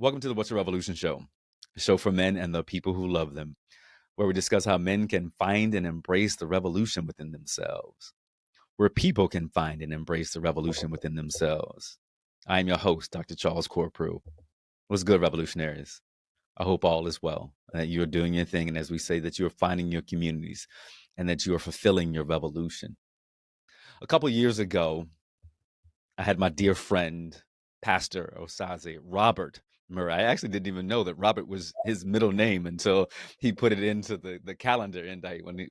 Welcome to the What's a Revolution show, a show for men and the people who love them, where we discuss how men can find and embrace the revolution within themselves, where people can find and embrace the revolution within themselves. I am your host, Dr. Charles Corprew. What's good, revolutionaries? I hope all is well, and that you're doing your thing, and as we say, that you're finding your communities and that you are fulfilling your revolution. A couple years ago, I had my dear friend, Pastor Osaze, Robert Murray. I actually didn't even know that Robert was his middle name until he put it into the calendar invite when he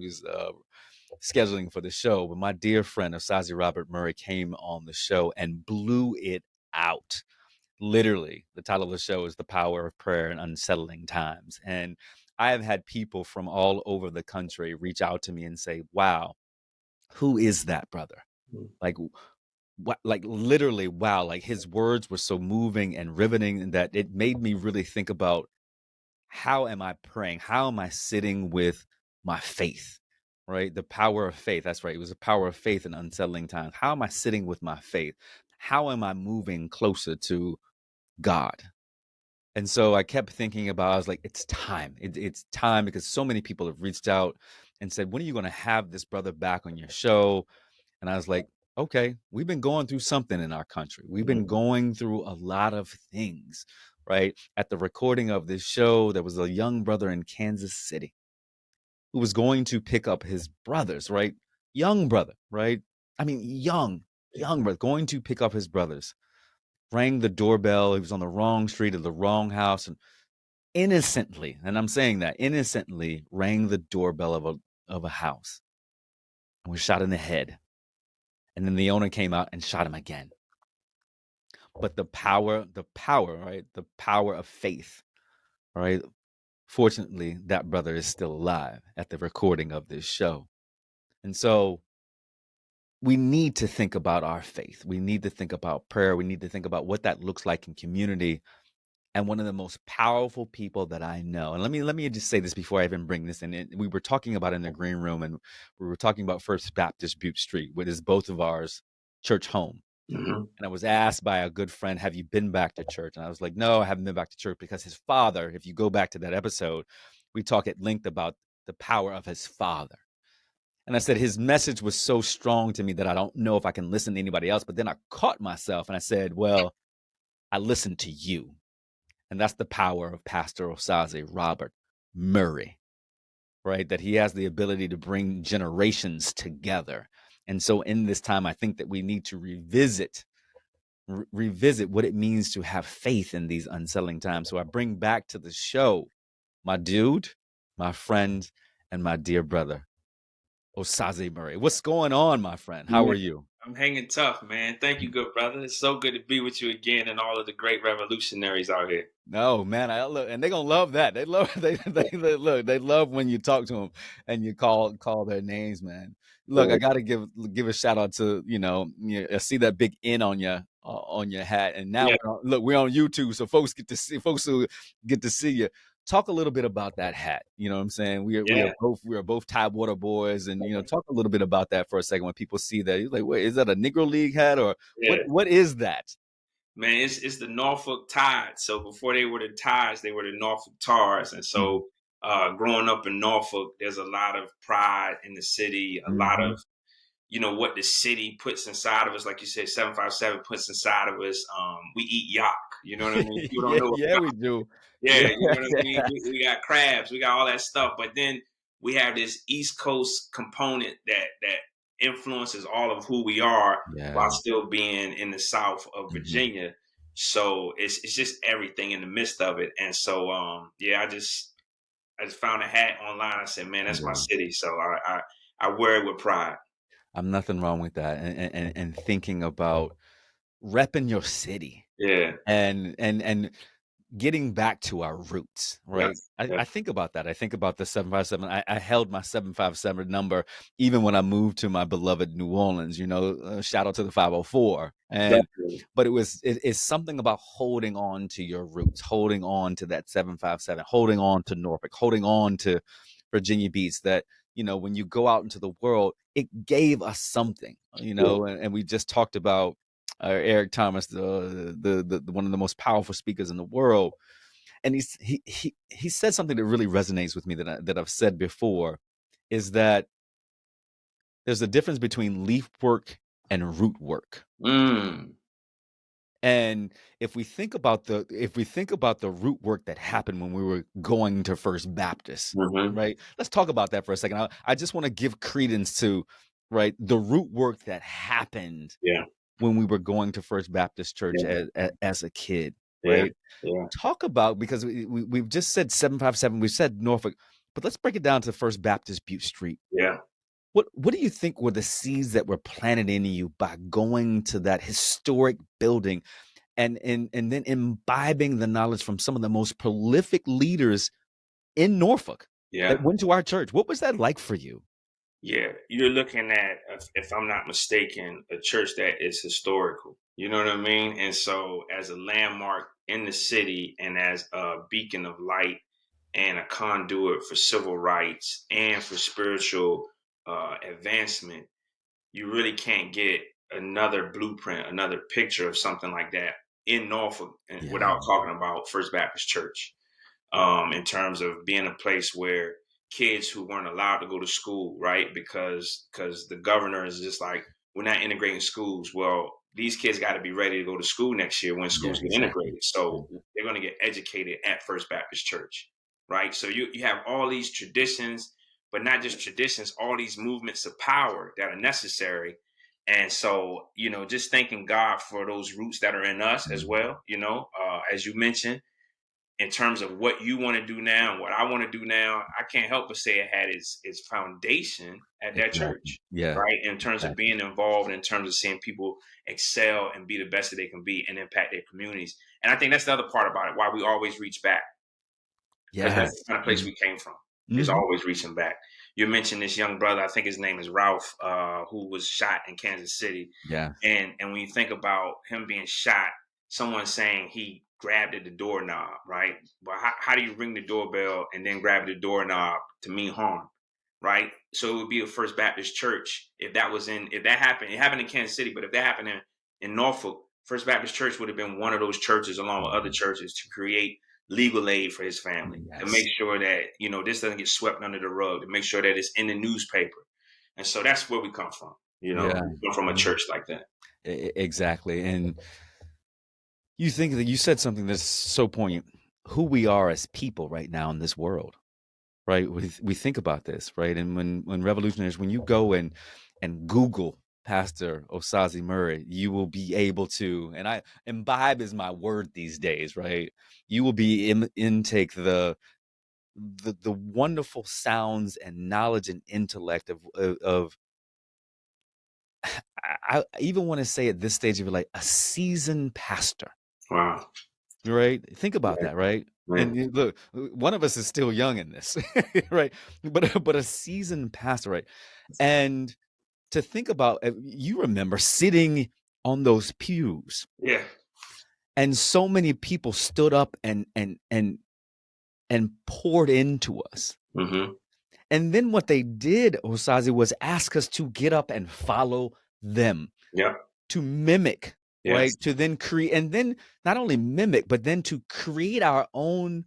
was scheduling for the show. But my dear friend Osaze Robert Murray came on the show and blew it out. Literally, the title of the show is "The Power of Prayer in Unsettling Times," and I have had people from all over the country reach out to me and say, "Wow, who is that brother?" Like, what, like literally, wow, like his words were so moving and riveting that it made me really think about, how am I praying? How am I sitting with my faith? Right? The power of faith. That's right. It was a power of faith in unsettling times. How am I sitting with my faith? How am I moving closer to God? And so I kept thinking about, I was like, it's time. It's time, because so many people have reached out and said, when are you going to have this brother back on your show? And I was like, okay, we've been going through something in our country. We've been going through a lot of things, right? At the recording of this show, there was a young brother in Kansas City who was going to pick up his brothers, right? Young brother, right? I mean, young brother, going to pick up his brothers. Rang the doorbell. He was on the wrong street of the wrong house, and innocently, and I'm saying that, innocently rang the doorbell of a house and was shot in the head. And then the owner came out and shot him again. But the power, right? The power of faith, right? Fortunately, that brother is still alive at the recording of this show. And so we need to think about our faith. We need to think about prayer. We need to think about what that looks like in community. And one of the most powerful people that I know, and let me just say this before I even bring this in. We were talking about in the green room, and we were talking about First Baptist Butte Street, which is both of ours church home. Mm-hmm. And I was asked by a good friend, have you been back to church? And I was like, no, I haven't been back to church, because his father, if you go back to that episode, we talk at length about the power of his father. And I said, his message was so strong to me that I don't know if I can listen to anybody else. But then I caught myself and I said, well, I listened to you. And that's the power of Pastor Osaze Robert Murray, right? That he has the ability to bring generations together. And so in this time, I think that we need to revisit what it means to have faith in these unsettling times. So I bring back to the show my dude, my friend, and my dear brother, Osaze Murray. What's going on, my friend? How Yeah, are you? I'm hanging tough, man. Thank you, good brother. It's so good to be with you again and all of the great revolutionaries out here. No, man, I look, and they're gonna love that. They love they look, they love when you talk to them and you call their names, man. Look, I gotta give a shout out to, I see that big N on your hat, and now Yeah, we're on YouTube, so folks who get to see you. Talk a little bit about that hat. You know what I'm saying? yeah, We are both Tidewater boys, and talk a little bit about that for a second. When people see that, you're like, wait, is that a Negro League hat, or yeah. what is that? Man, it's the Norfolk Tides. So before they were the Tides, they were the Norfolk Tars. And Mm-hmm. so growing up in Norfolk, there's a lot of pride in the city, a lot Mm-hmm. of what the city puts inside of us, like you said, 757 puts inside of us. We eat yak. You know what I mean? People don't Yeah, know what yeah, we do. Yeah, Yeah, you know what I mean? yeah. We got crabs, we got all that stuff, but then we have this East Coast component that influences all of who we are while Yeah. still being in the South of Mhm. Virginia. So it's just everything in the midst of it. And so yeah, I just found a hat online. I said, man, that's my Yeah. city. So I wear it with pride. I'm nothing wrong with that, and thinking about repping your city, Yeah. and getting back to our roots, right? Yes. I Yes. think about that. I think about the 757. I held my 757 number even when I moved to my beloved New Orleans, shout out to the 504. Definitely. But it's something about holding on to your roots, holding on to that 757, holding on to Norfolk, holding on to Virginia Beach, that, when you go out into the world, it gave us something, Yeah. and we just talked about Eric Thomas, the one of the most powerful speakers in the world, and he said something that really resonates with me that I've said before, is that there's a difference between leaf work and root work. Mm. And if we think about the root work that happened when we were going to First Baptist, Mm-hmm. right? Let's talk about that for a second. I just want to give credence to, right, the root work that happened Yeah. when we were going to First Baptist Church Yeah. as a kid, Yeah. right? Yeah. Talk about, because we've just said 757, we've said Norfolk, but let's break it down to First Baptist Butte Street. Yeah. What do you think were the seeds that were planted in you by going to that historic building and then imbibing the knowledge from some of the most prolific leaders in Norfolk that Yeah. went to our church? What was that like for you? Yeah. You're looking at, if I'm not mistaken, a church that is historical. You know what I mean? And so, as a landmark in the city and as a beacon of light and a conduit for civil rights and for spiritual advancement, you really can't get another blueprint, another picture of something like that in Norfolk Yeah. without talking about First Baptist Church. In terms of being a place where kids who weren't allowed to go to school, right? Because the governor is just like, we're not integrating schools. Well, these kids got to be ready to go to school next year when Yeah, schools get exactly. integrated. So they're going to get educated at First Baptist Church, right? So you have all these traditions, but not just traditions, all these movements of power that are necessary. And so, just thanking God for those roots that are in us as Mhm. well, as you mentioned, in terms of what you want to do now and what I want to do now, I can't help but say it had its foundation at that Exactly. church, Yeah, right? In terms of exactly. being involved, in terms of seeing people excel and be the best that they can be and impact their communities. And I think that's the other part about it, why we always reach back, because that's the Yes. kind of place we came from. Is Mm-hmm. always reaching back. You mentioned this young brother, I think his name is Ralph, who was shot in Kansas City. Yeah. And when you think about him being shot, someone saying he grabbed at the doorknob, right? But how do you ring the doorbell and then grab the doorknob to mean harm, right? So it would be a First Baptist Church if that happened. It happened in Kansas City, but if that happened in Norfolk, First Baptist Church would have been one of those churches along with other Mhm. churches to create legal aid for his family, to make Yes. sure that this doesn't get swept under the rug, to make sure that it's in the newspaper. And so that's where we come from. Yeah. We come from a Mhm. church like that. Exactly. And you think that you said something that's so poignant. Who we are as people right now in this world, right? We think about this, right? And when revolutionaries, when you go and Google Pastor Osaze Murray, you will be able to, and I imbibe is my word these days, right? You will be intake the wonderful sounds and knowledge and intellect of I even want to say at this stage of your life, a seasoned pastor, Wow. right? Think about Yeah. that, right? Yeah. And look, one of us is still young in this, right? But a seasoned pastor, right? And to think about, you remember sitting on those pews, Yeah. and so many people stood up and poured into us. Mm-hmm. And then what they did, Osaze, was ask us to get up and follow them, Yep. to mimic, Yes. right? To then create, and then not only mimic, but then to create our own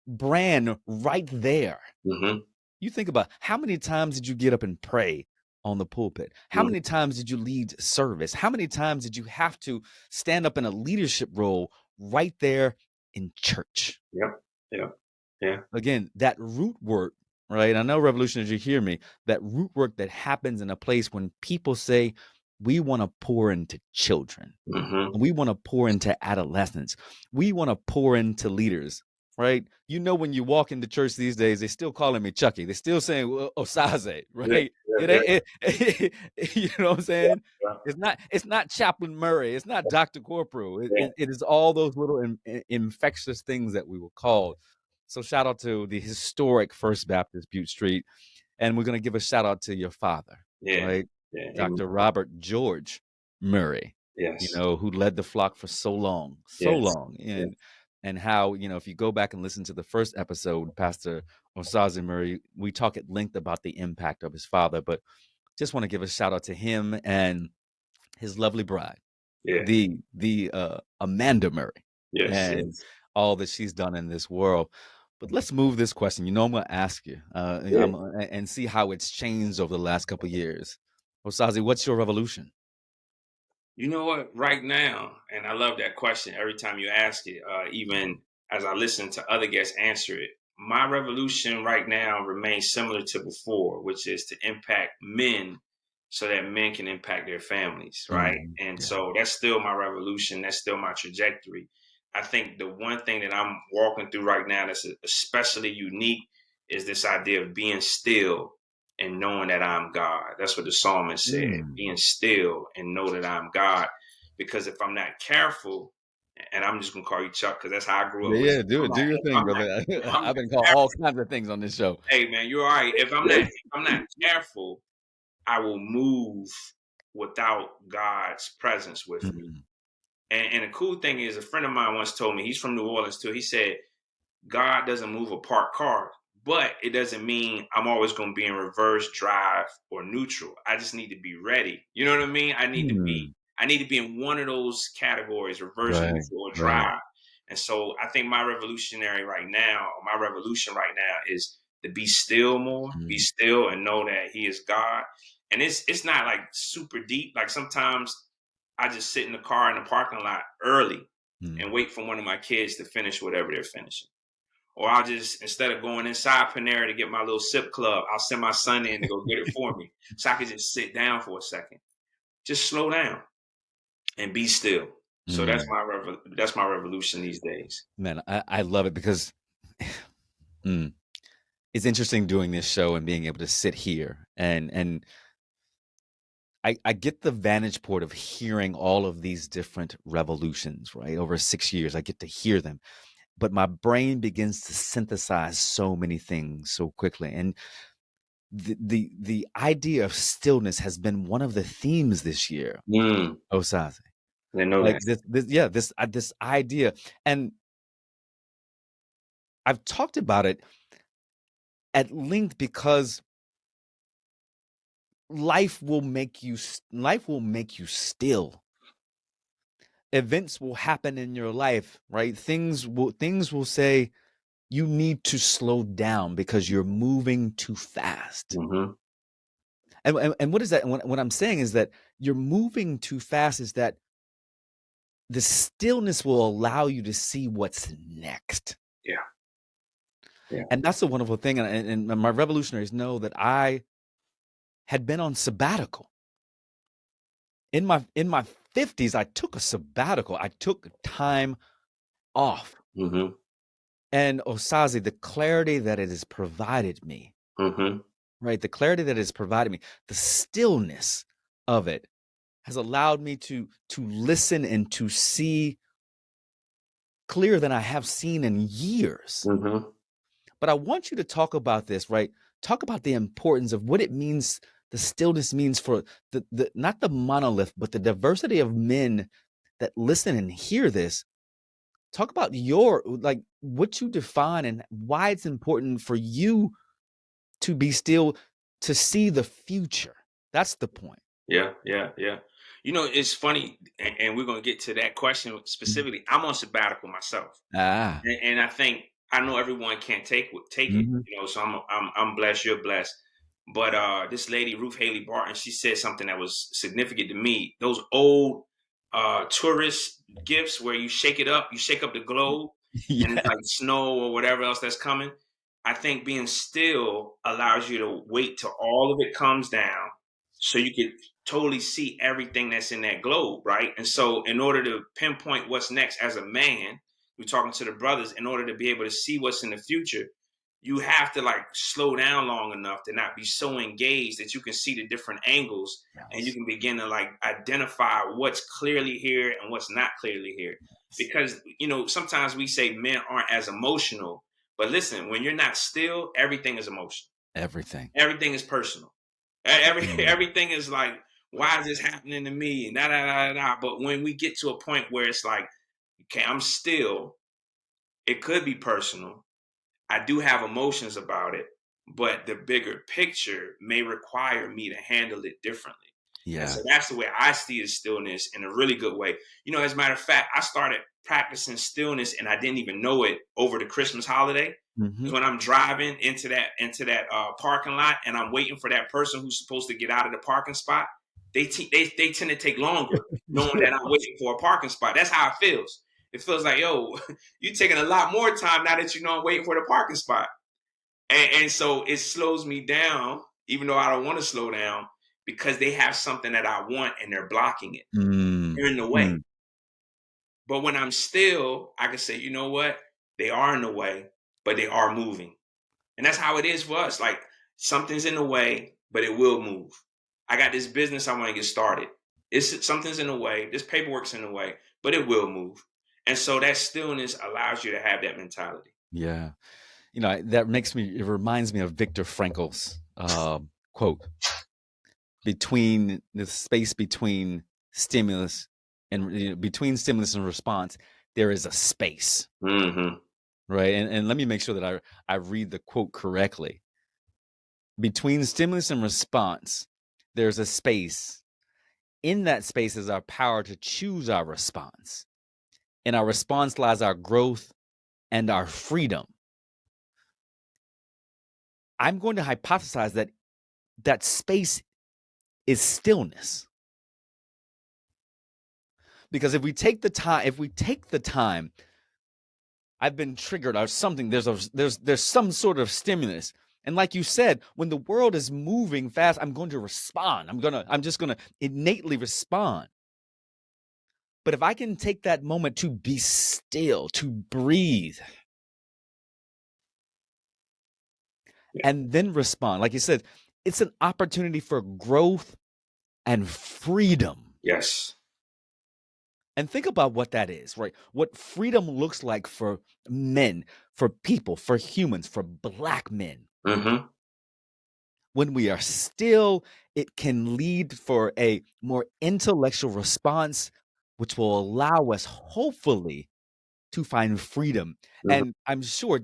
brand right there. Mm-hmm. You think about, how many times did you get up and pray on the pulpit? How Mm-hmm. many times did you lead service? How many times did you have to stand up in a leadership role right there in church? Yep. Yep. Yeah. Again, that root work, right? I know revolutionaries, you hear me. That root work that happens in a place when people say, we want to pour into children. Mm-hmm. We want to pour into adolescents. We want to pour into leaders, right? When you walk into church these days, they still calling me Chucky. They're still saying, well, Osaze, Yeah. right? Yeah. It Yeah. ain't, you know what I'm Yeah. saying? Yeah. It's not Chaplin Murray. It's not Dr. Corprew. Yeah. It is all those little infectious things that we were called. So shout out to the historic First Baptist Butte Street. And we're going to give a shout out to your father, Yeah. right? Yeah. Amen. Dr. Robert George Murray, Yes. who led the flock for so Yes. long. Yeah. And how, if you go back and listen to the first episode, Pastor Osaze Murray, we talk at length about the impact of his father, but just want to give a shout out to him and his lovely bride. Yeah. the Amanda Murray Yes. and Yes. all that she's done in this world. But let's move this question. You know, I'm going to ask you, Yeah. and see how it's changed over the last couple of years. Osaze, what's your revolution? You know what? Right now, and I love that question every time you ask it, even as I listen to other guests answer it. My revolution right now remains similar to before, which is to impact men so that men can impact their families, right? And Yeah. so that's still my revolution. That's still my trajectory. I think the one thing that I'm walking through right now that's especially unique is this idea of being still and knowing that I'm God. That's what the psalmist said, Mm. being still and know that I'm God. Because if I'm not careful, and I'm just gonna call you Chuck because that's how I grew Yeah, up with. yeah, do it. Do your thing, brother. If I'm I've not been called all careful, kinds of things on this show. hey man, you're all right. If I'm not careful, I will move without God's presence with me. Mm, And the cool thing is, a friend of mine once told me, he's from New Orleans too. He said, God doesn't move a parked car, but it doesn't mean I'm always going to be in reverse drive or neutral. I just need to be ready. You know what I mean? mm. I need to be in one of those categories, reverse, Right, neutral, or right. drive. And so I think my revolutionary right now, or my revolution right now is to be still more, be Mm, still and know that he is God. And it's not like super deep. Like sometimes I just sit in the car in the parking lot early mm. and wait for one of my kids to finish whatever they're finishing. Or I'll just, instead of going inside Panera to get my little sip club, I'll send my son in to go get it for me. So I can just sit down for a second. Just slow down and be still. So Mm. that's my revolution these days. Man, I love it because mm, it's interesting doing this show and being able to sit here and I get the vantage point of hearing all of these different revolutions, right? Over 6 years, I get to hear them, but my brain begins to synthesize so many things so quickly. And the idea of stillness has been one of the themes this year, Mm, Osaze. I know Like that. this idea, and I've talked about it at length because life will make you still. Events will happen in your life, right? Things will say you need to slow down because you're moving too fast. Mm-hmm. And what is that? What I'm saying is that you're moving too fast is that the stillness will allow you to see what's next. Yeah. Yeah. And that's a wonderful thing. And my revolutionaries know that I had been on sabbatical. In my 50s, I took a sabbatical. I took time off. Mm-hmm. And Osaze, the clarity that it has provided me, Mm-hmm. right? The clarity that it has provided me, the stillness of it has allowed me to listen and to see clearer than I have seen in years. Mm-hmm. But I want you to talk about this, right? Talk about the importance of what it means, the stillness means for the not the monolith, but the diversity of men that listen and hear this. Talk about your like what you define and why it's important for you to be still to see the future. That's the point. Yeah. Yeah. Yeah. You know, it's funny, and we're gonna get to that question Mhm. specifically. I'm on sabbatical myself. Ah. And I think I know everyone can't take it, Mhm. So I'm blessed. You're blessed. But this lady Ruth Haley Barton, she said something that was significant to me. Those old tourist gifts where you shake up the globe, and it's Yeah. like snow or whatever else that's coming. I think being still allows you to wait till all of it comes down, so you can totally see everything that's in that globe, right? And so, in order to pinpoint what's next as a man, we're talking to the brothers, in order to be able to see what's in the future, you have to like slow down long enough to not be so engaged that you can see the different angles, and you Yes. can begin to like identify what's clearly here and what's not clearly here. Yes. Because sometimes we say men aren't as emotional, but listen, when you're not still, everything is emotional. Everything. Everything is personal. Mm. Everything is like, why is this happening to me? And da da da da. But when we get to a point where it's like, okay, I'm still, it could be personal. I do have emotions about it, but the bigger picture may require me to handle it differently. And so Yeah. that's the way I see the stillness in a really good way. You know, as a matter of fact, I started practicing stillness and I didn't even know it over the Christmas holiday. Hmm. Because when I'm driving into that parking lot and I'm waiting for that person who's supposed to get out of the parking spot, they tend to take longer, knowing Yeah. that I'm waiting for a parking spot. That's how it feels. It feels like, yo, you're taking a lot more time now that you know I'm waiting for the parking spot. And so it slows me down, even though I don't want to slow down, because they have something that I want and they're blocking it. Mm, They're in the way. mm, But when I'm still, I can say, you know what? They are in the way, but they are moving. And that's how it is for us. Like something's in the way, but it will move. I got this business I want to get started. It's something's in the way, this paperwork's in the way, but it will move. And so that stillness allows you to have that mentality. yeah. It reminds me of Viktor Frankl's quote, between the space between stimulus and between stimulus and response, there is a space, Mm-hmm. right? And let me make sure that I read the quote correctly. Between stimulus and response, there's a space. In that space is our power to choose our response. In our response lies our growth and our freedom. I'm going to hypothesize that that space is stillness. Because if we take the time, I've been triggered or something, there's some sort of stimulus. And like you said, when the world is moving fast, I'm going to respond. I'm just gonna innately respond. But if I can take that moment to be still, to breathe, Yeah. and then respond, like you said, it's an opportunity for growth and freedom. Yes. And think about what that is, right? What freedom looks like for men, for people, for humans, for Black men. Mm-hmm. When we are still, it can lead for a more intellectual response, which will allow us, hopefully, to find freedom. Mm-hmm. And I'm sure,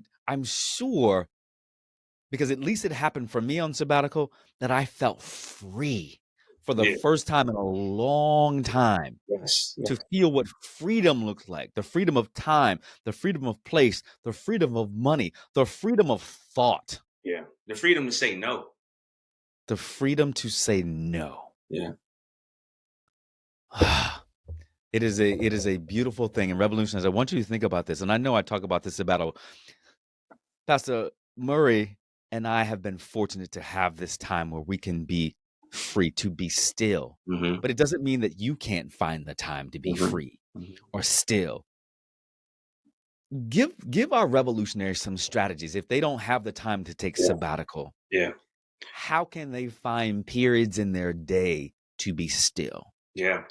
because at least it happened for me on sabbatical, that I felt free for the Yeah. first time in a long time, Yes. Yeah. to feel what freedom looks like, the freedom of time, the freedom of place, the freedom of money, the freedom of thought, Yeah. The freedom to say no. the freedom to say no. Yeah. It is a beautiful thing. And revolutionaries, I want you to think about this. And I know I talk about this about Pastor Murray and I have been fortunate to have this time where we can be free, to be still. Mm-hmm. But it doesn't mean that you can't find the time to be Mm-hmm. free Mm-hmm. or still. Give our revolutionaries some strategies. If they don't have the time to take Yeah. sabbatical, Yeah. how can they find periods in their day to be still? Yeah.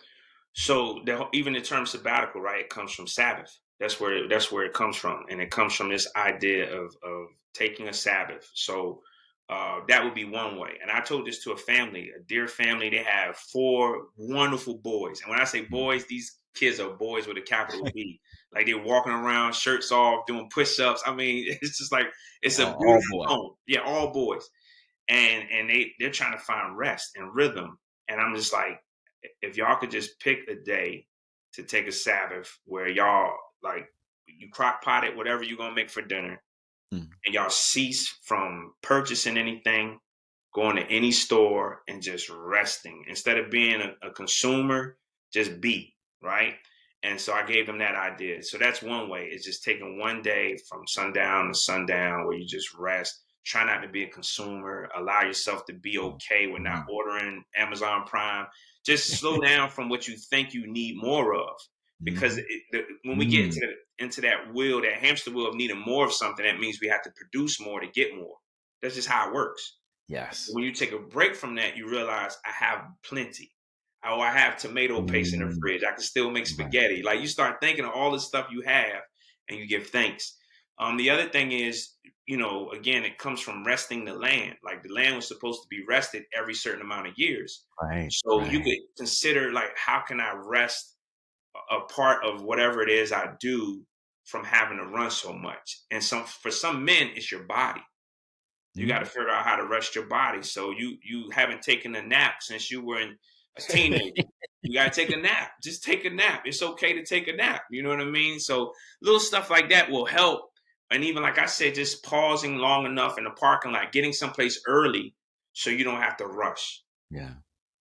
So even the term sabbatical, right? It comes from Sabbath. That's where it comes from, and it comes from this idea of taking a Sabbath. So that would be one way. And I told this to a family, a dear family. They have four wonderful boys, and when I say Mm. boys, these kids are boys with a capital B. Like they're walking around, shirts off, doing push-ups. I mean, it's just like it's a All beautiful boy. home. Yeah, all boys, and they're trying to find rest and rhythm. And I'm just like, if y'all could just pick a day to take a Sabbath where y'all like you crock pot it, whatever you're gonna make for dinner, Mm. and y'all cease from purchasing anything, going to any store and just resting instead of being a consumer, just be right. And so I gave them that idea. So that's one way. It's just taking one day from sundown to sundown where you just rest. Try not to be a consumer. Allow yourself to be okay with not Mm. ordering Amazon Prime. Just slow down from what you think you need more of. Because Mhm. when we get Mm. into that wheel, that hamster wheel of needing more of something, that means we have to produce more to get more. That's just how it works. Yes. When you take a break from that, you realize I have plenty. Oh, I have tomato paste in the Mm. fridge. I can still make Right. spaghetti. Like you start thinking of all the stuff you have and you give thanks. The other thing is, again, it comes from resting the land. Like the land was supposed to be rested every certain amount of years. Right. So you Right. could consider like how can I rest a part of whatever it is I do from having to run so much. And for some men, it's your body. You got to Mm. figure out how to rest your body. So you haven't taken a nap since you were in a teenager. You gotta take a nap. Just take a nap. It's okay to take a nap. You know what I mean? So little stuff like that will help. And even like I said, just pausing long enough in the parking lot, getting someplace early so you don't have to rush. Yeah.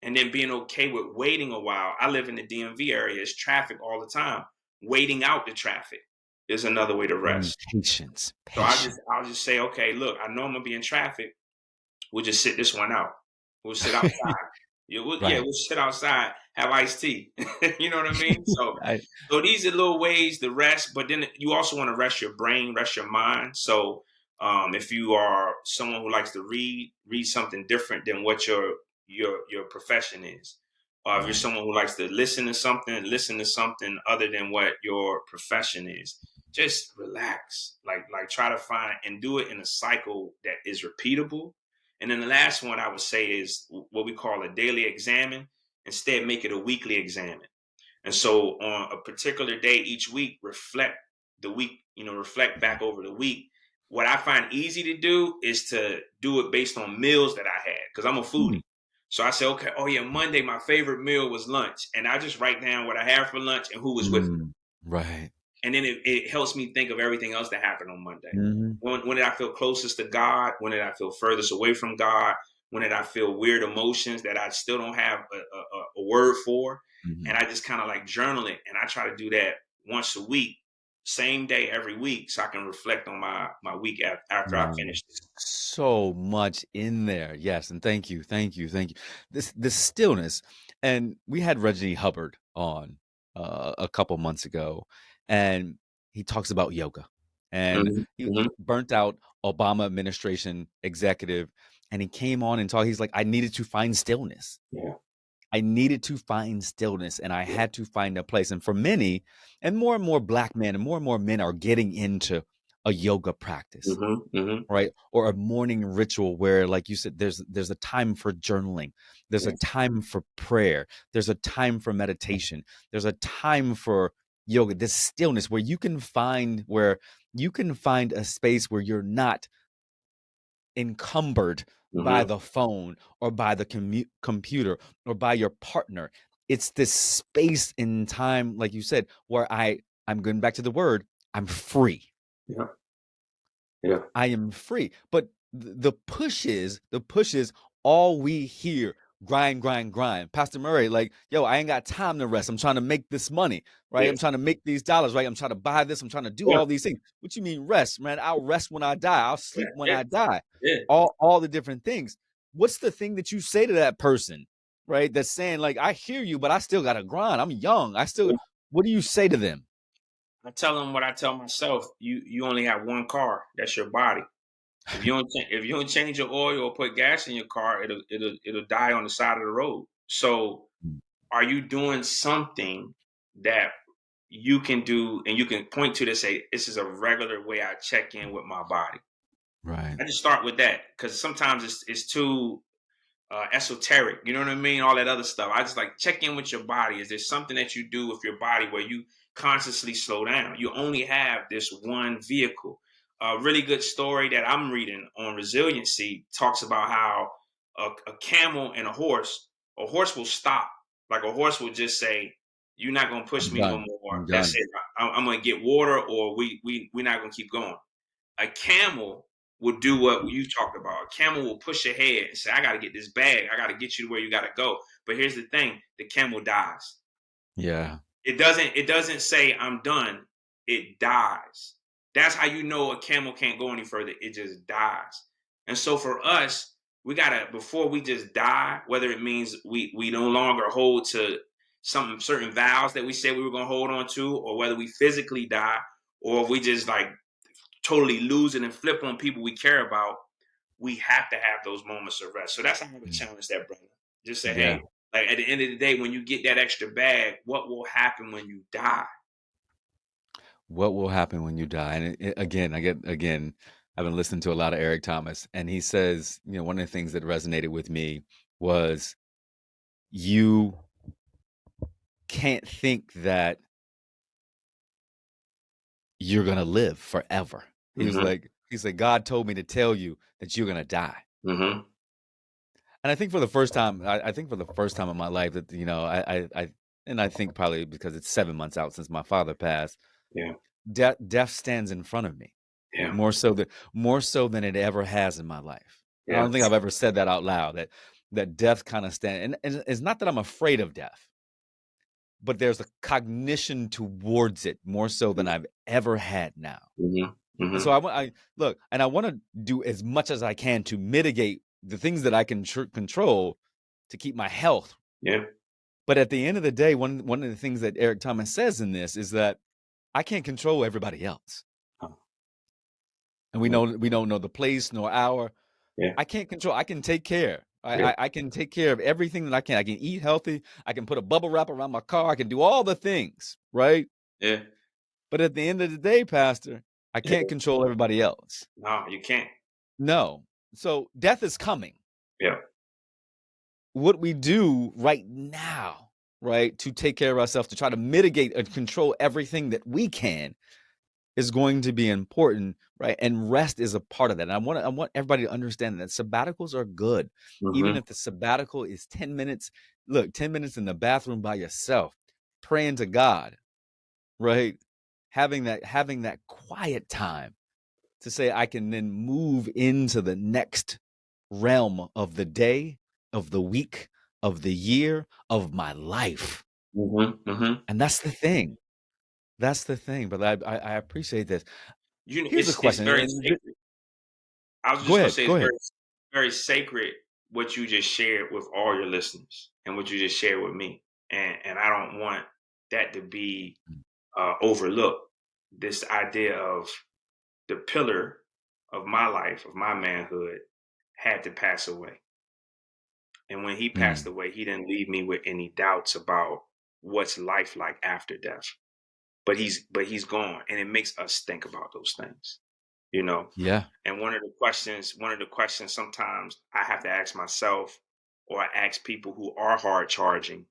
And then being okay with waiting a while. I live in the DMV area. It's traffic all the time. Waiting out the traffic is another way to rest. Patience. So Patience. I'll just say, okay, look, I know I'm gonna be in traffic. We'll just sit this one out. We'll sit outside. Yeah, Right. we'll sit outside, have iced tea. You know what I mean? So, I so these are little ways to rest, but then you also want to rest your brain, rest your mind. So, if you are someone who likes to read something different than what your profession is. If you're right. someone who likes to listen to something other than what your profession is. Just relax. Like try to find and do it in a cycle that is repeatable. And then the last one I would say is what we call a daily examine. Instead, make it a weekly examine. And so on a particular day each week, reflect the week, reflect back over the week. What I find easy to do is to do it based on meals that I had because I'm a Mm, foodie. So I say, okay, oh yeah, Monday, my favorite meal was lunch. And I just write down what I had for lunch and who was with me. right. And then it helps me think of everything else that happened on Monday. Mhm. When did I feel closest to God? When did I feel furthest away from God? When did I feel weird emotions that I still don't have a word for? And Mhm. I just kind of like journal it. And I try to do that once a week, same day every week, so I can reflect on my week after I Mm. finish it. So much in there. Yes, and thank you, thank you, thank you. This stillness, and we had Reggie Hubbard on a couple months ago, and he talks about yoga, and Hmm. he Hmm. burnt out Obama administration executive, and he came on and talked. He's like, I needed to find stillness. Yeah. I needed to find stillness, and I had to find a place. And for many, and more black men and more men are getting into a yoga practice, Hmm. Hmm. right? Or a morning ritual where, like you said, there's a time for journaling, there's a Yeah. time for prayer, there's a time for meditation, there's a time for yoga, this stillness where you can find a space where you're not encumbered by Hmm. the phone or by the computer or by your partner. It's this space in time, like you said, where I'm going back to the word, I'm free. Yeah. Yeah. I am free. But the push is all we hear, grind, grind, grind. Pastor Murray, like, yo, I ain't got time to rest. I'm trying to make this money, right? Yeah. I'm trying to make these dollars, right? I'm trying to buy this. I'm trying to do Yeah. all these things. What you mean rest, man? I'll rest when I die. I'll Yeah. sleep when Yeah. I die. Yeah. All the different things. What's the thing that you say to that person, right? That's saying, like, I hear you, but I still gotta grind. I'm young. Yeah. What do you say to them? I tell them what I tell myself. You only have one car. That's your body. If you don't change your oil or put gas in your car, it'll die on the side of the road. So Mm, are you doing something that you can do and you can point to say this is a regular way I check in with my body? right. I just start with that because sometimes it's too esoteric. You know what I mean? All that other stuff. I just like check in with your body. Is there something that you do with your body where you consciously slow down? You only have this one vehicle. A really good story that I'm reading on resiliency talks about how a camel and a horse will stop. Like a horse will just say, "You're not gonna push I'm me no done. more. I'm That's done. it. I'm gonna get water, or we're not gonna keep going." A camel will do what you talked about. A camel will push ahead and say, I gotta get this bag. I gotta get you to where you gotta go. But here's the thing, the camel dies. Yeah. It doesn't say I'm done. It dies. That's how you know a camel can't go any further. It just dies. And so for us, we gotta before we just die, whether it means we no longer hold to some certain vows that we said we were gonna hold on to, or whether we physically die, or if we just like totally lose it and flip on people we care about, we have to have those moments of rest. So that's how I would Mm, challenge that, brother. Just say, yeah. hey, like at the end of the day, when you get that extra bag, what will happen when you die? What will happen when you die? And again, I've been listening to a lot of Eric Thomas, and he says, one of the things that resonated with me was you can't think that you're gonna live forever. Mm-hmm. He's like, God told me to tell you that you're gonna die. Mm-hmm. And I think for the first time, I think for the first time in my life that, and I think probably because it's 7 months out since my father passed, Yeah. death stands in front of me Yeah. more so than it ever has in my life. And I Yeah. don't think I've ever said that out loud, that death kind of and it's not that I'm afraid of death, but there's a cognition towards it more so than I've ever had now. Mm-hmm. And Mm-hmm. so I look, and I want to do as much as I can to mitigate the things that I can control to keep my health. Yeah. But at the end of the day, one of the things that Eric Thomas says in this is that I can't control everybody else. Oh, And yeah. we don't know the place nor hour. Yeah. I can't control. I can take care. Yeah. I can take care of everything that I can. I can eat healthy. I can put a bubble wrap around my car. I can do all the things, right? Yeah. But at the end of the day, Pastor, I can't Yeah. control everybody else. No, you can't. No. So death is coming. Yeah. What we do right now, right, to take care of ourselves, to try to mitigate and control everything that we can, is going to be important, right? And rest is a part of that. And I want everybody to understand that sabbaticals are good. Even Mm-hmm. if the sabbatical is 10 minutes, look, 10 minutes in the bathroom by yourself, praying to God, right? Having that quiet time to say I can then move into the next realm of the day, of the week, of the year, of my life. Mm-hmm. Mm-hmm. And that's the thing. That's the thing. But I appreciate this. You know, Here's a it's question. very And sacred. I was go just gonna ahead. say Go it's ahead. very sacred what you just shared with all your listeners and what you just shared with me. And I don't want that to be overlooked. This idea of the pillar of my life, of my manhood, had to pass away. And when he passed Mm, away, he didn't leave me with any doubts about what's life like after death. But he's gone, and it makes us think about those things, you know. yeah. And one of the questions sometimes I have to ask myself, or I ask people who are hard charging,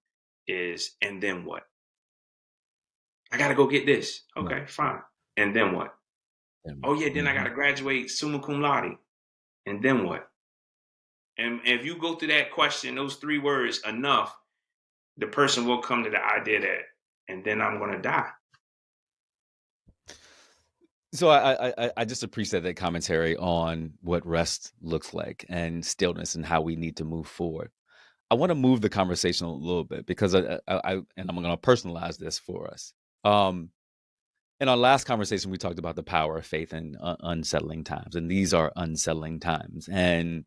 is, and then what? I gotta go get this. Yeah. Okay, fine. And then what? Oh yeah, then I Mm-hmm. gotta graduate summa cum laude. And then what? And if you go through that question, those three words enough, the person will come to the idea that, and then I'm gonna die. So I just appreciate that commentary on what rest looks like and stillness and how we need to move forward. I want to move the conversation a little bit because and I'm going to personalize this for us. Um, in our last conversation, we talked about the power of faith in unsettling times, and these are unsettling times. And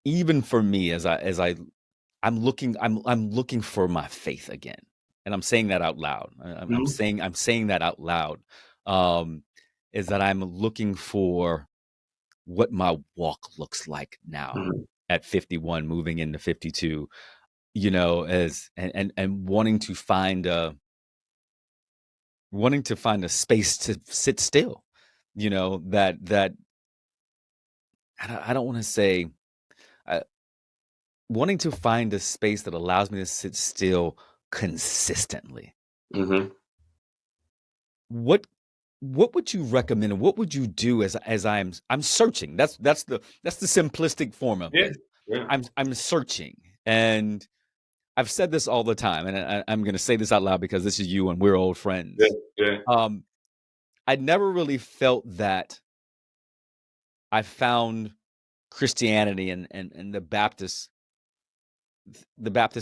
even for me, I'm looking for my faith again, and I'm saying that out loud. Mhm, I'm saying that out loud. Um, is that I'm looking for what my walk looks like now mhm, at 51, moving into 52. As and wanting to find a space to sit still. That I don't want to say uh, wanting to find a space that allows me to sit still consistently. mhm. What what would you recommend? What would you do as I'm searching? That's the simplistic form of Yeah, this. yeah, I'm searching, and I've said this all the time, and I'm going to say this out loud because this is you, and we're old yeah, friends. yeah. Um, I never really felt that I found Christianity and the Baptist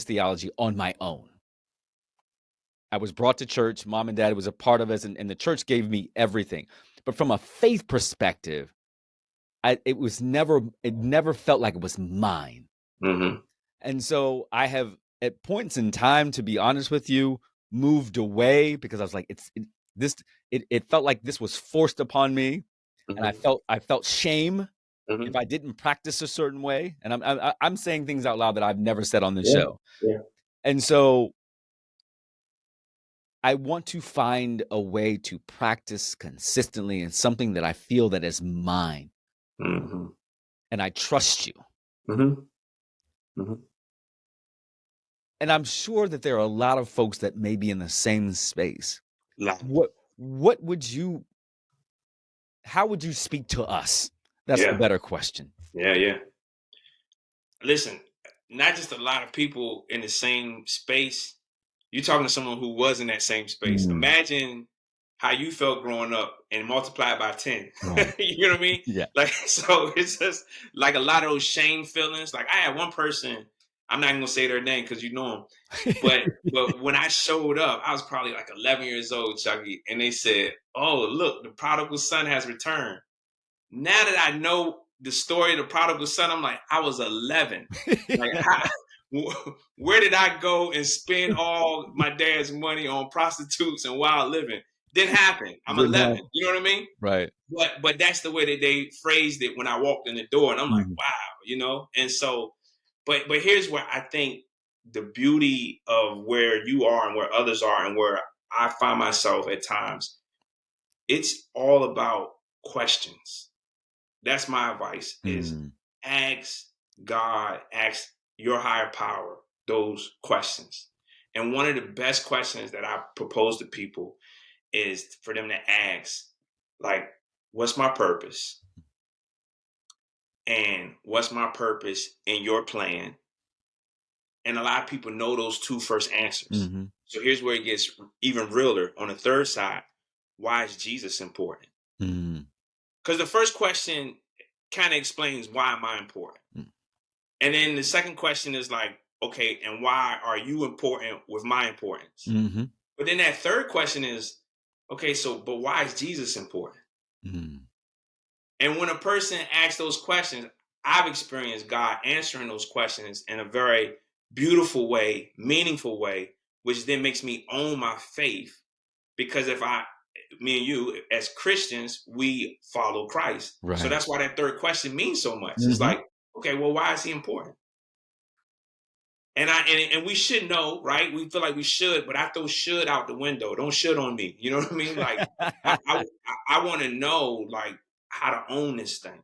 theology on my own. I was brought to church. Mom and dad was a part of us, and the church gave me everything. But from a faith perspective, it never felt like it was mine. Mhm, And so I have, at points in time, to be honest with you, moved away because I was like, it felt like this was forced upon me, and mhm, I felt shame if mhm. I didn't practice a certain way. And I'm saying things out loud that I've never said on this Yeah, show. yeah. And so I want to find a way to practice consistently in something that I feel that is mine, Mhm, and I trust you. mhm, mhm. And I'm sure that there are a lot of folks that may be in the same space. Like, What would you how would you speak to us? That's the yeah, better question. yeah, yeah. listen, not just a lot of people in the same space. You're talking to someone who was in that same space. Mm, Imagine how you felt growing up and multiply it by 10. right. You know what I mean? Yeah. Like, so it's just like a lot of those shame feelings. Like, I had one person, I'm not even gonna say their name because you know them, but when I showed up, I was probably like 11 years old, Chucky, and they said, "Oh, look, the prodigal son has returned." Now that I know the story of the prodigal son, I'm like, I was 11. Like, where did I go and spend all my dad's money on prostitutes and wild living? Didn't happen. I'm Didn't 11. happen. You know what I mean? Right. But that's the way that they phrased it when I walked in the door, and I'm like, Mhm. wow, you know. And so, but here's where I think the beauty of where you are and where others are and where I find myself at times. It's all about questions. That's my advice is Mm, ask God, ask your higher power those questions. And one of the best questions that I propose to people is for them to ask, like, what's my purpose? And what's my purpose in your plan? And a lot of people know those two first answers. mhm, So here's where it gets even realer. On the third side, why is Jesus important? mm, Because the first question kind of explains why am I important? mm, And then the second question is like, okay, and why are you important with my importance? mhm, But then that third question is, okay, so, but why is Jesus important? mm, And when a person asks those questions, I've experienced God answering those questions in a very beautiful way, meaningful way, which then makes me own my faith. Because me and you, as Christians, we follow Christ. So right. that's why that third question means so much. It's Mhm. like, okay, well, why is he important? And we should know, right? We feel like we should, but I throw should out the window. Don't should on me. You know what I mean? Like I want to know like how to own this thing.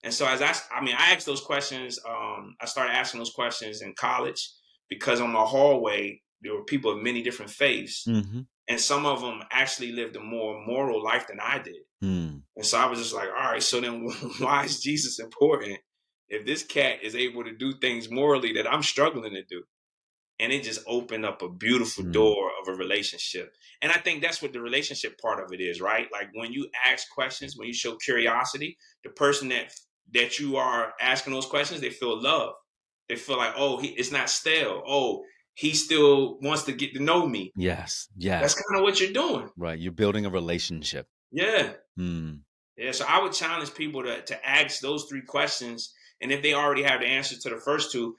And so I asked those questions. I started asking those questions in college because on my hallway there were people of many different faiths, Mhm, and some of them actually lived a more moral life than I did. mm, And so I was just like, all right, so then why is Jesus important if this cat is able to do things morally that I'm struggling to do? And it just opened up a beautiful mm, door of a relationship. And I think that's what the relationship part of it is, right? Like when you ask questions, when you show curiosity, the person that you are asking those questions, they feel love. They feel like, oh, it's not stale. Oh, he still wants to get to know me. yes, That's yes, kind of what you're doing. right, you're building a relationship. Yeah. Mm, Yeah. So I would challenge people to ask those three questions. And if they already have the answer to the first two,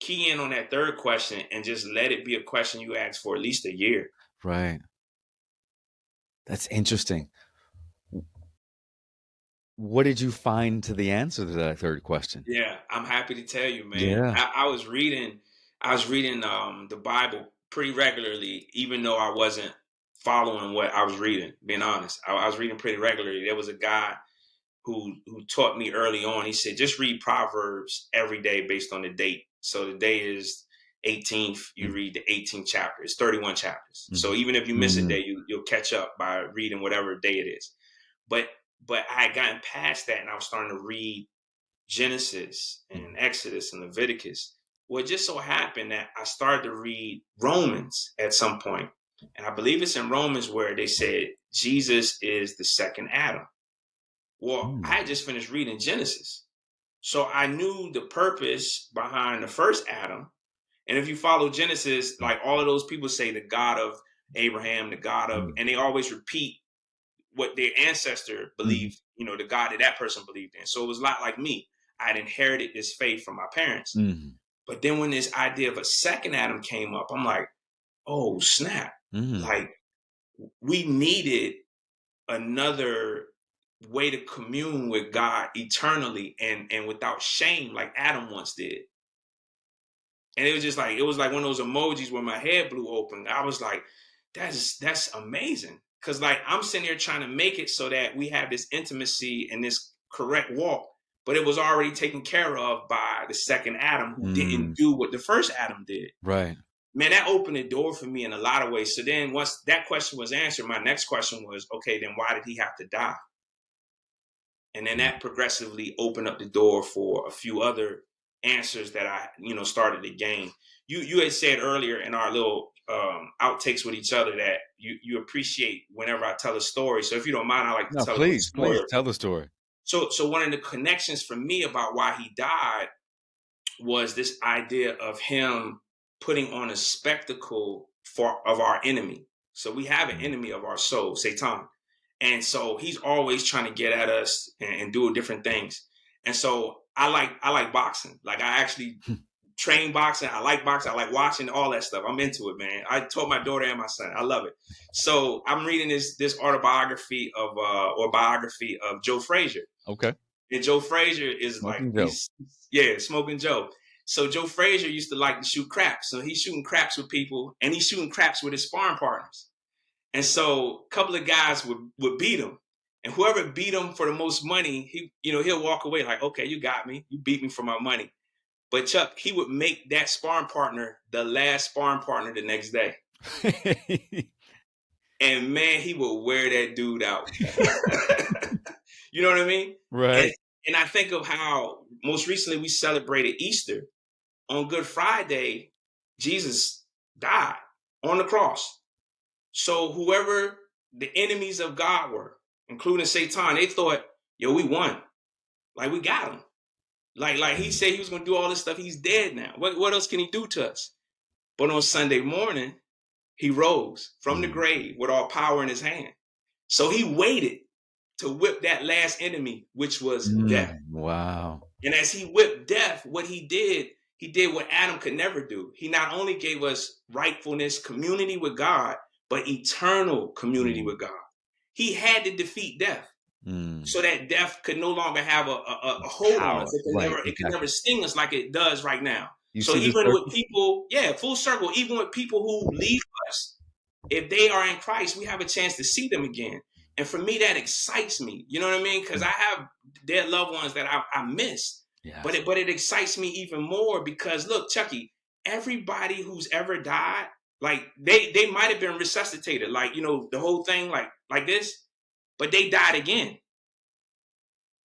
key in on that third question and just let it be a question you ask for at least a year. right. That's interesting. What did you find to the answer to that third question? Yeah, I'm happy to tell you, man. Yeah. I was reading the Bible pretty regularly, even though I wasn't following what I was reading. Being honest, I was reading pretty regularly. There was a guy who taught me early on. He said just read Proverbs every day based on the date. So the day is 18th. You Mm, read the 18th chapter. It's 31 chapters. So mhm, even if you miss a mm, day, you'll catch up by reading whatever day it is. But I had gotten past that, and I was starting to read Genesis and mm, Exodus and Leviticus. Well, it just so happened that I started to read Romans at some point, and I believe it's in Romans where they said Jesus is the second Adam. Well, I mm, had just finished reading Genesis, so I knew the purpose behind the first Adam. And if you follow Genesis, mm, like all of those people say the God of Abraham, the God of, mm, and they always repeat what their ancestor mhm, believed, the God that person believed in. So it was a lot like me. I'd inherited this faith from my parents. mhm, But then when this idea of a second Adam came up, I'm like, oh, snap. mhm, Like we needed another way to commune with God eternally and without shame, like Adam once did. And it was like one of those emojis where my head blew open. I was like, that's amazing. Cause like I'm sitting here trying to make it so that we have this intimacy and this correct walk, but it was already taken care of by the second Adam who didn't mm, do what the first Adam did. right. Man, that opened the door for me in a lot of ways. So then once that question was answered, my next question was, okay, then why did he have to die? And then Mm, that progressively opened up the door for a few other answers that I, started to gain. You had said earlier in our little outtakes with each other that you appreciate whenever I tell a story. So if you don't mind, I like to No, tell a quick please, story. please tell the story. So one of the connections for me about why he died was this idea of him putting on a spectacle of our enemy. So we have an enemy of our soul, Satan. And so he's always trying to get at us and do different things. And so I like boxing. Like I actually train boxing. I like boxing. I like watching all that stuff. I'm into it, man. I taught my daughter and my son. I love it. So I'm reading this autobiography or biography of Joe Frazier. Okay. And Joe Frazier is Smoking like, Joe. Smoking Joe. So Joe Frazier used to like to shoot craps. So he's shooting craps with people, and he's shooting craps with his sparring partners. And so a couple of guys would beat him. And whoever beat him for the most money, he'll walk away like, okay, you got me. You beat me for my money. But Chuck, he would make that sparring partner the last sparring partner the next day. And man, he would wear that dude out. You know what I mean? Right. And I think of how most recently we celebrated Easter. On Good Friday, Jesus died on the cross. So whoever the enemies of God were, including Satan, they thought, yo, we won. Like we got him. Like he said he was going to do all this stuff. He's dead now. What else can he do to us? But on Sunday morning, he rose from the grave with all power in his hand. So he waited to whip that last enemy, which was death. Wow. And as he whipped death, what he did what Adam could never do. He not only gave us rightfulness, community with God, but eternal community with God. He had to defeat death. So that death could no longer have a hold on us. It could never sting us like it does right now. So even with people, full circle, even with people who leave us, if they are in Christ, we have a chance to see them again. And for me, that excites me. You know what I mean? Because I have dead loved ones that I miss. Yes. But it excites me even more because look, Chucky, everybody who's ever died, like they might have been resuscitated, like the whole thing, like this, but they died again.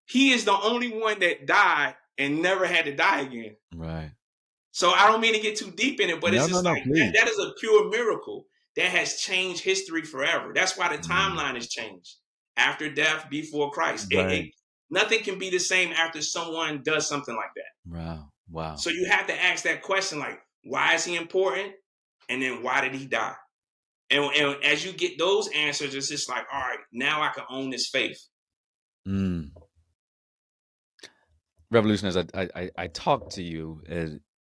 He is the only one that died and never had to die again. Right. So I don't mean to get too deep in it, but it's just that is a pure miracle that has changed history forever. That's why the timeline has changed. After death, before Christ. Right. Nothing can be the same after someone does something like that. Wow. So you have to ask that question, like, why is he important? And then why did he die? And as you get those answers, it's just like, all right, now I can own this faith. Revolutionaries, I talked to you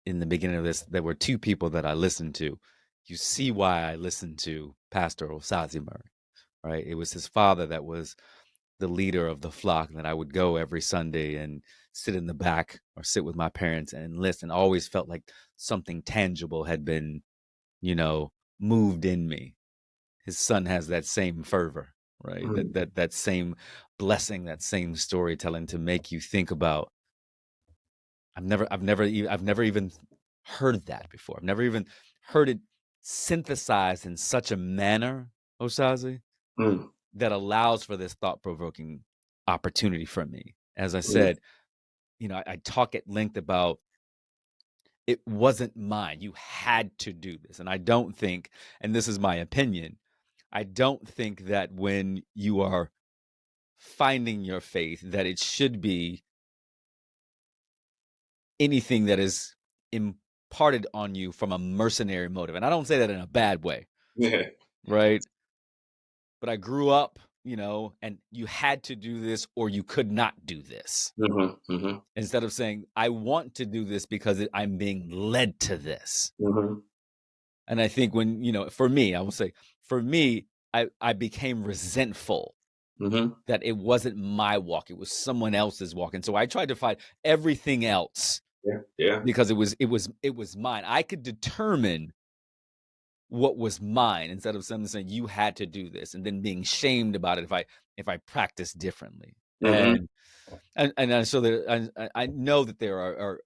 in the beginning of this. There were two people that I listened to. You see why I listened to Pastor Osaze Murray, right? It was his father that was the leader of the flock, and that I would go every Sunday and sit in the back or sit with my parents and listen. I always felt like something tangible had been, moved in me. His son has that same fervor, right? That same blessing, that same storytelling to make you think about. I've never even heard that before. I've never even heard it synthesized in such a manner, Osaze, that allows for this thought-provoking opportunity for me. As I said, I talk at length about it wasn't mine. You had to do this. And I don't think, and this is my opinion, I don't think that when you are finding your faith, that it should be anything that is imparted on you from a mercenary motive. And I don't say that in a bad way. Yeah. Right? But I grew up, and you had to do this or you could not do this. Instead of saying, I want to do this because I'm being led to this. And I think when, for me, I will say, for me, I became resentful that it wasn't my walk. It was someone else's walk. And so I tried to find everything else. Yeah. Because it was mine. I could determine what was mine instead of someone saying you had to do this and then being shamed about it if I practiced differently. And so there, I know that there are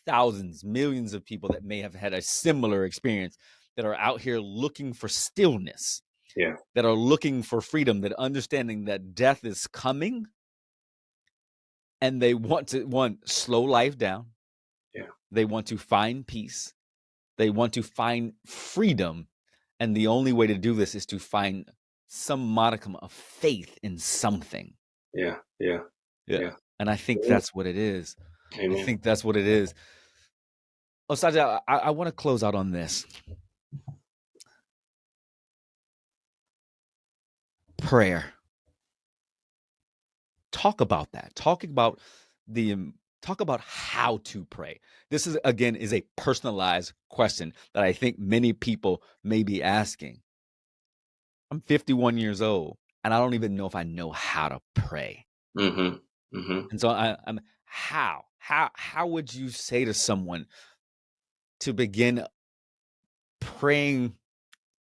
thousands, millions of people that may have had a similar experience that are out here looking for stillness. Yeah. That are looking for freedom, that understanding that death is coming, and they want to slow life down. Yeah. They want to find peace. They want to find freedom. And the only way to do this is to find some modicum of faith in something. Yeah. Yeah. Yeah. Yeah. And I think that's what it is. I Amen. think that's what it is. Oszae, I want to close out on this. Prayer. Talk about that. Talk about how to pray. This is again is a personalized question that I think many people may be asking. I'm 51 years old and I don't even know if I know how to pray. Mm-hmm. Mm-hmm. And so I'm how would you say to someone to begin praying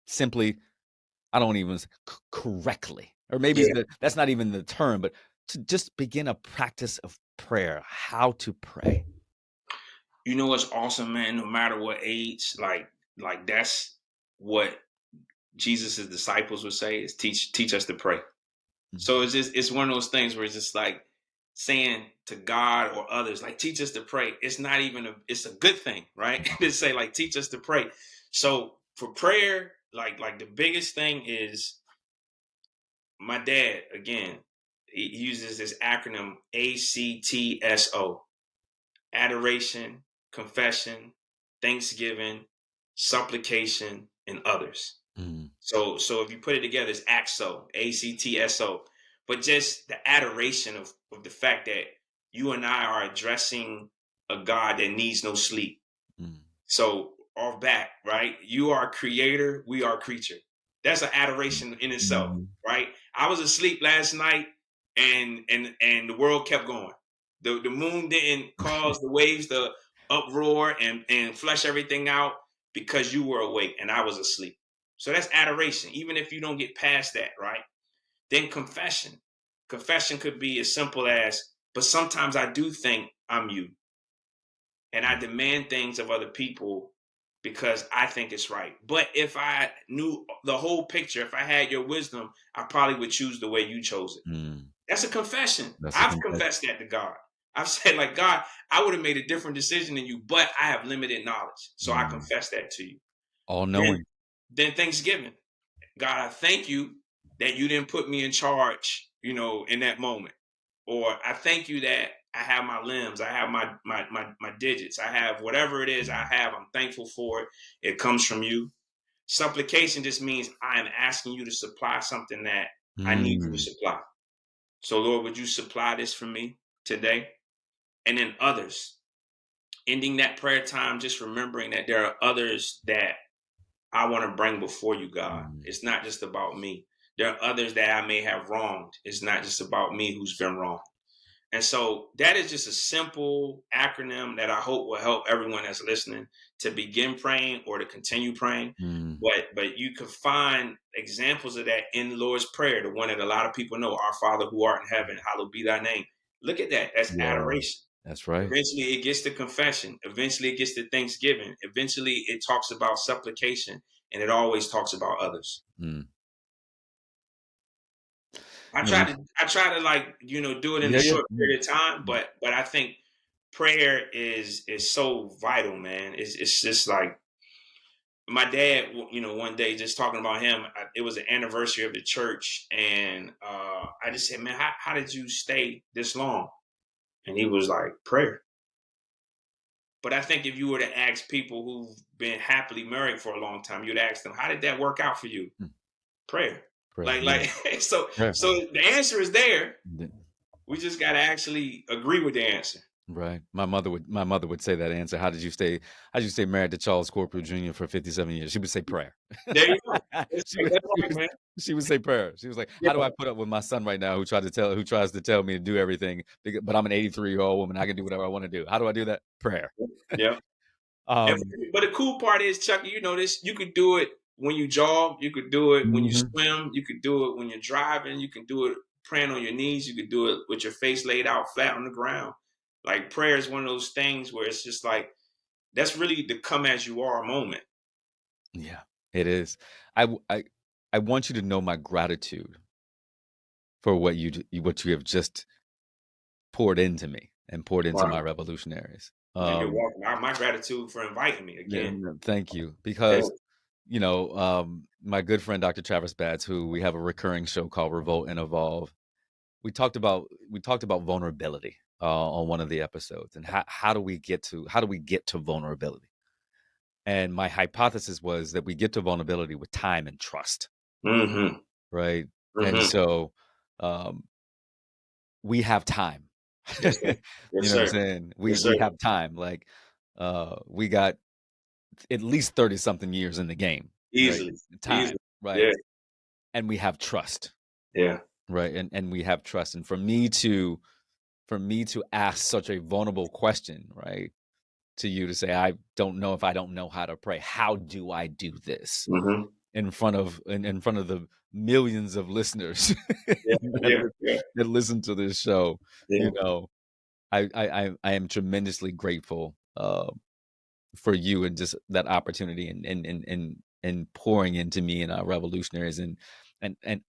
simply, I don't even correctly, or maybe Yeah. that's not even the term, but to just begin a practice of prayer, how to pray. You know what's awesome, man? No matter what age, like that's what Jesus' disciples would say is teach us to pray. So it's one of those things where it's just like saying to God or others, like teach us to pray. It's not even it's a good thing, right? To say like teach us to pray. So for prayer, like the biggest thing is my dad, again, he uses this acronym ACTSO: adoration, confession, thanksgiving, supplication, and others. Mm, So if you put it together, it's AXO, ACTSO. But just the adoration of the fact that you and I are addressing a God that needs no sleep. mm, So off back, right? You are creator, we are creature. That's an adoration in itself, mm, right? I was asleep last night and the world kept going. The moon didn't cause the waves to uproar and flush everything out because you were awake and I was asleep. So that's adoration, even if you don't get past that, right? Then confession. Confession could be as simple as, but sometimes I do think I'm you and I demand things of other people because I think it's right. But if I knew the whole picture, if I had your wisdom, I probably would choose the way you chose it. mm. That's a confession. That's a I've confession. confessed that to God. I've said, like, God, I would have made a different decision than you, but I have limited knowledge. So I Mm. confess that to you. All Then, knowing. then Thanksgiving. God, I thank you that you didn't put me in charge, in that moment. Or I thank you that I have my limbs, I have my digits, I have whatever it is I have. I'm thankful for it. It comes from you. Supplication just means I am asking you to supply something that I need you to Mm, supply. So Lord, would you supply this for me today? And then others. Ending that prayer time, just remembering that there are others that I want to bring before you, God. mm, It's not just about me. There are others that I may have wronged. It's not just about me who's been wronged. And so that is just a simple acronym that I hope will help everyone that's listening to begin praying or to continue praying. mm. But you can find examples of that in the Lord's Prayer, the one that a lot of people know, Our Father who art in heaven, hallowed be thy name. Look at that. That's Yeah, adoration. that's right. Eventually it gets to confession. Eventually it gets to thanksgiving. Eventually it talks about supplication, and it always talks about others. Mm. I No, try you, to I try to do it in a yeah, yeah. short Mm, period of time, mm, but I think prayer is so vital, man. It's just like my dad, one day just talking about him. It was an anniversary of the church, and I just said, man, how did you stay this long? And he was like, prayer. But I think if you were to ask people who've been happily married for a long time, you'd ask them, how did that work out for you? mm. Prayer. Prayer. Yeah. Like so Prayer. so the answer is there. Th- We just gotta actually agree with the answer. Right. My mother would say that answer. How did you stay married to Charles Corprew Jr. for 57 years? She would say prayer. There you go. It's she like, would that's she right, would man. she would say prayer. She was like, Yeah, "How do I put up with my son right now who tries to tell me to do everything, but I'm an 83-year-old woman. I can do whatever I want to do. How do I do that? Prayer." yeah. And, Um, but the cool part is, Chucky, you know this. You could do it when you jog. You could do it when you mhm. swim. You could do it when you're driving. You can do it praying on your knees. You could do it with your face laid out flat on the ground. Like prayer is one of those things where it's just like that's really the come as you are moment. Yeah, it is. I want you to know my gratitude for what you have just poured into me and poured into Right. my revolutionaries. Man, you're Um, welcome. My gratitude for inviting me again. Thank you, Yeah. because my good friend Dr. Travis Batts, who we have a recurring show called Revolt and Evolve, we talked about vulnerability on one of the episodes, and how do we get to vulnerability? And my hypothesis was that we get to vulnerability with time and trust, Mm-hmm. right? And Mm-hmm. so um, we have time. Yes, sir. You Yes, know what I'm sir. saying? We Yes, sir. we have time. Like we got at least 30 something years in the game, right? Easily. Time, Easily. right? Yeah. And we have trust, Yeah. right? And we have trust. And for me to ask such a vulnerable question, right? To you to say, I don't know if I don't know how to pray. How do I do this Mm-hmm. in front of the millions of listeners Yeah. Yeah. that, Yeah. that listen to this show? Yeah. You know, I am tremendously grateful for you and just that opportunity and pouring into me and our revolutionaries, and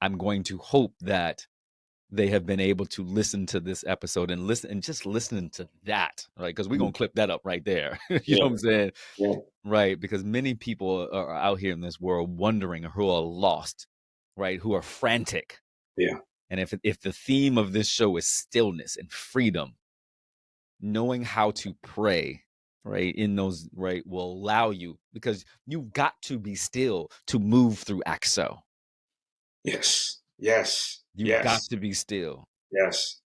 I'm going to hope that they have been able to listen to this episode and listen and just listening to that, right? Because we're gonna clip that up right there. You know Yeah. what I'm saying? Yeah. Right. Because many people are out here in this world wondering, who are lost, right? Who are frantic. Yeah. And if the theme of this show is stillness and freedom, knowing how to pray, right, in those, right, will allow you, because you've got to be still to move through axo. Yes. Yes. You've got Yes. to be still. Yes.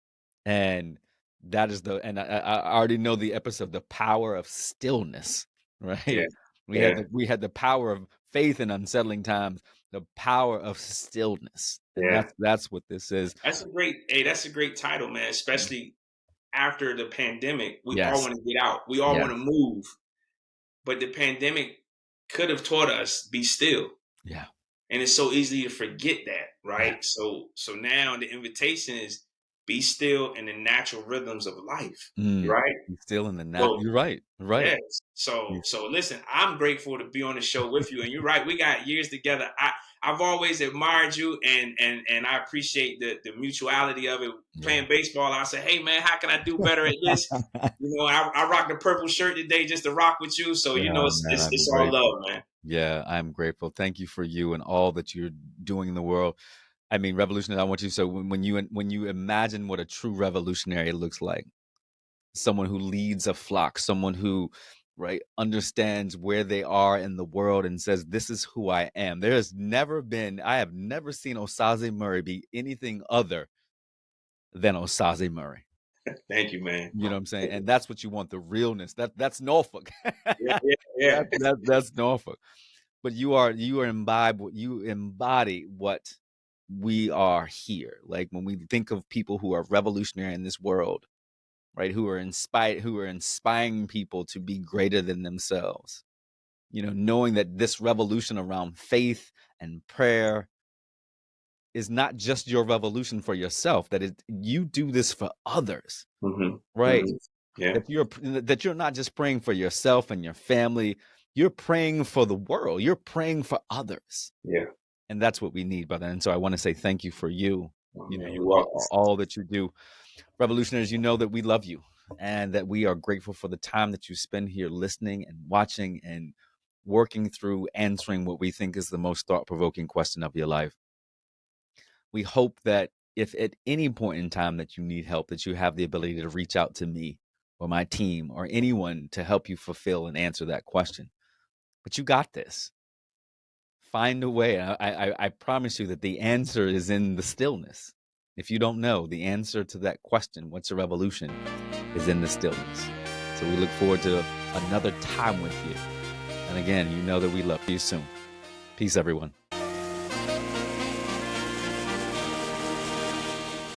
And that is I already know the episode, the power of stillness, Yeah. right? We had Yeah. the power of faith in unsettling times, the power of stillness. And Yeah. that's what this is. That's a great title, man. Especially after the pandemic, we all Yes. want to get out. We all Yes. want to move. But the pandemic could have taught us be still. Yeah. And it's so easy to forget that, Yeah. right? So now the invitation is be still in the natural rhythms of life, Mm. right? Be still in the So you're right. Right. yes. So Yes. so listen, I'm grateful to be on the show with you. And you're right, we got years together. I've always admired you, and I appreciate the mutuality of it. Yeah. Playing baseball, I say, hey man, how can I do better at this? I rock the purple shirt today just to rock with you. So Oh, it's man, it's, I'm it's all grateful. love, man. Yeah, I'm grateful. Thank you for you and all that you're doing in the world. I mean, revolutionary. I want you. So when you imagine what a true revolutionary looks like, someone who leads a flock, someone who, right, understands where they are in the world and says, "This is who I am." I have never seen Osaze Murray be anything other than Osaze Murray. Thank you, man. You know what I'm saying? And that's what you want, the realness. That's Norfolk. Yeah, yeah, yeah. That's Norfolk. But you embody what we are here. Like when we think of people who are revolutionary in this world, right? Who are inspiring people to be greater than themselves. Knowing that this revolution around faith and prayer is not just your revolution for yourself, that you do this for others, Hmm. right? Hmm. Yeah, That you're not just praying for yourself and your family, you're praying for the world, you're praying for others. yeah. And that's what we need, brother. And so I want to say thank you for you, Oh, man, you're welcome. all that you do. Revolutionaries, you know that we love you and that we are grateful for the time that you spend here listening and watching and working through answering what we think is the most thought-provoking question of your life. We hope that if at any point in time that you need help, that you have the ability to reach out to me or my team or anyone to help you fulfill and answer that question. But you got this. Find a way. I promise you that the answer is in the stillness. If you don't know the answer to that question, what's a revolution, is in the stillness. So we look forward to another time with you. And again, you know that we love you soon. Peace, everyone.